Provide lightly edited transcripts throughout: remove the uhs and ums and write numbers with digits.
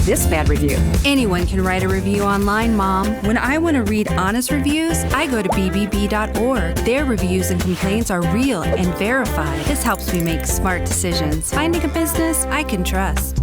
this bad review. Anyone can write a review online, Mom. When I want to read honest reviews, I go to bbb.org. Their reviews and complaints are real and verified. This helps me make smart decisions, finding a business I can trust.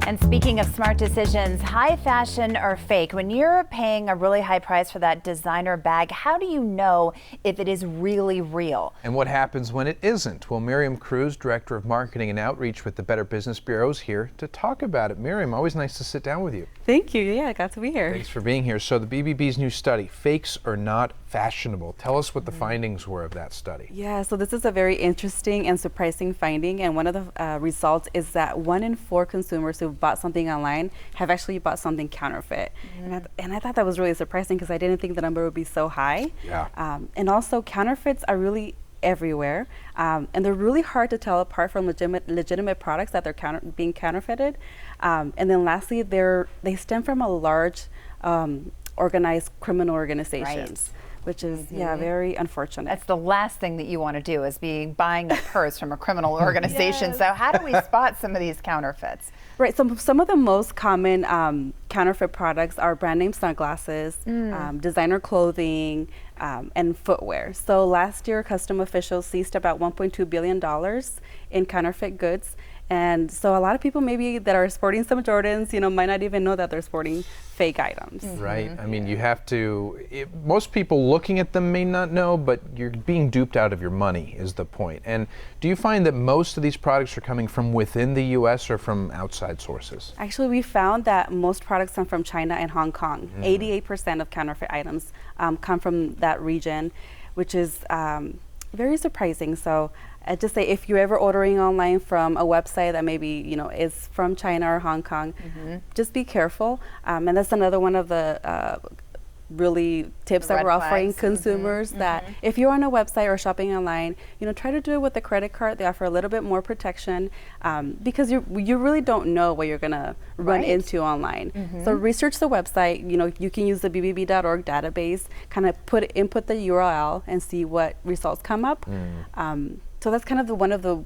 And speaking of smart decisions, high fashion or fake, when you're paying a really high price for that designer bag, how do you know if it is really real? And what happens when it isn't? Well, Miriam Cruz, Director of Marketing and Outreach with the Better Business Bureau, is here to talk about it. Miriam, always nice to sit down with you. Thank you. Yeah, I got to be here. Thanks for being here. So the BBB's new study, Fakes Are Not Fashionable. Tell us what the findings were of that study. Yeah, so this is a very interesting and surprising finding, and one of the results is that 1 in 4 consumers who bought something online have actually bought something counterfeit. And I thought that was really surprising because I didn't think the number would be so high. Yeah. And also counterfeits are really everywhere, and they're really hard to tell apart from legitimate products that they're being counterfeited. And then lastly, they stem from a large organized criminal organizations. Right. Which is, yeah, very unfortunate. That's the last thing that you want to do is be buying a purse from a criminal organization. Yes. So how do we spot some of these counterfeits? Right, so some of the most common counterfeit products are brand name sunglasses, designer clothing, and footwear. So last year, custom officials seized about $1.2 billion in counterfeit goods. And so a lot of people maybe that are sporting some Jordans, might not even know that they're sporting fake items. Right. I mean, you have to, most people looking at them may not know, but you're being duped out of your money is the point. And do you find that most of these products are coming from within the U.S. or from outside sources? Actually, we found that most products come from China and Hong Kong. 88% of counterfeit items come from that region, which is very surprising. So I just say if you're ever ordering online from a website that maybe is from China or Hong Kong, just be careful. And that's another one of the really tips that we're offering consumers, that if you're on a website or shopping online, try to do it with a credit card. They offer a little bit more protection because you really don't know what you're gonna run into online. So research the website. You can use the bbb.org database, kind of input the URL and see what results come up. So that's kind of one of the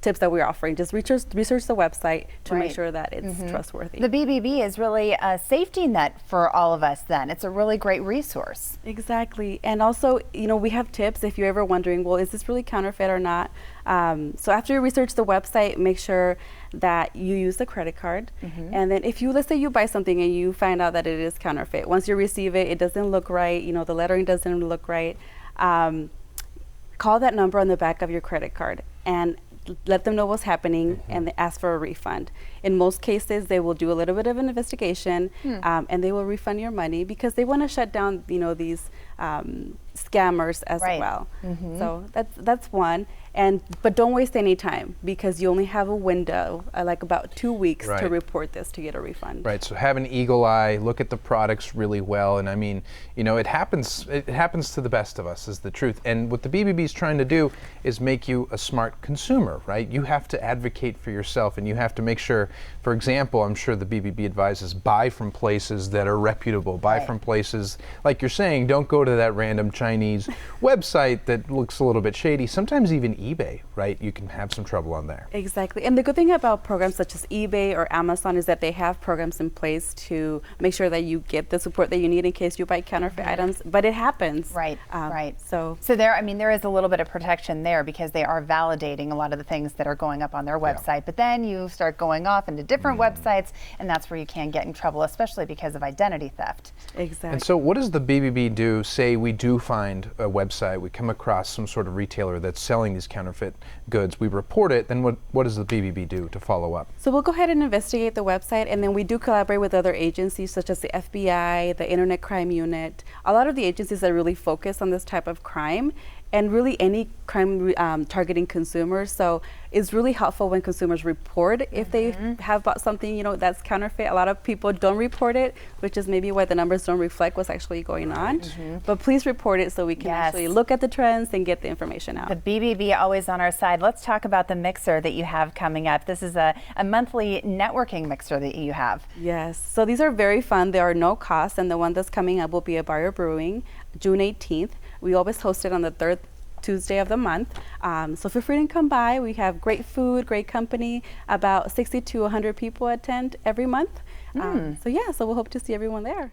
tips that we're offering. Just research the website to make sure that it's trustworthy. The BBB is really a safety net for all of us then. It's a really great resource. Exactly. And also, we have tips if you're ever wondering, well, is this really counterfeit or not? So after you research the website, make sure that you use the credit card. And then let's say you buy something and you find out that it is counterfeit. Once you receive it, it doesn't look right, the lettering doesn't look right. Call that number on the back of your credit card and let them know what's happening and ask for a refund. In most cases, they will do a little bit of an investigation and they will refund your money because they want to shut down, these scammers as well. So that's one. But don't waste any time because you only have a window, like about 2 weeks to report this to get a refund. Right. So have an eagle eye, look at the products really well, and I mean, it happens to the best of us, is the truth. And what the BBB is trying to do is make you a smart consumer, right? You have to advocate for yourself, and you have to make sure. For example, I'm sure the BBB advises buy from places that are reputable. Buy from places, like you're saying, don't go to that random Chinese website that looks a little bit shady. Sometimes even eBay, right? You can have some trouble on there. Exactly. And the good thing about programs such as eBay or Amazon is that they have programs in place to make sure that you get the support that you need in case you buy counterfeit items. But it happens. Right. So there is a little bit of protection there because they are validating a lot of the things that are going up on their website. But then you start going off into different websites, and that's where you can get in trouble, especially because of identity theft. Exactly. And so what does the BBB do? Say we do find a website, we come across some sort of retailer that's selling these counterfeit goods, we report it, then what does the BBB do to follow up? So we'll go ahead and investigate the website, and then we do collaborate with other agencies such as the FBI, the Internet Crime Unit, a lot of the agencies that really focus on this type of crime, and really any crime targeting consumers. So it's really helpful when consumers report if they have bought something that's counterfeit. A lot of people don't report it, which is maybe why the numbers don't reflect what's actually going on. But please report it so we can actually look at the trends and get the information out. The BBB always on our side. Let's talk about the mixer that you have coming up. This is a monthly networking mixer that you have. Yes, so these are very fun. There are no costs, and the one that's coming up will be a Buyer Brewing, June 18th. We always host it on the third Tuesday of the month. So feel free to come by. We have great food, great company. About 60 to 100 people attend every month. So we'll hope to see everyone there.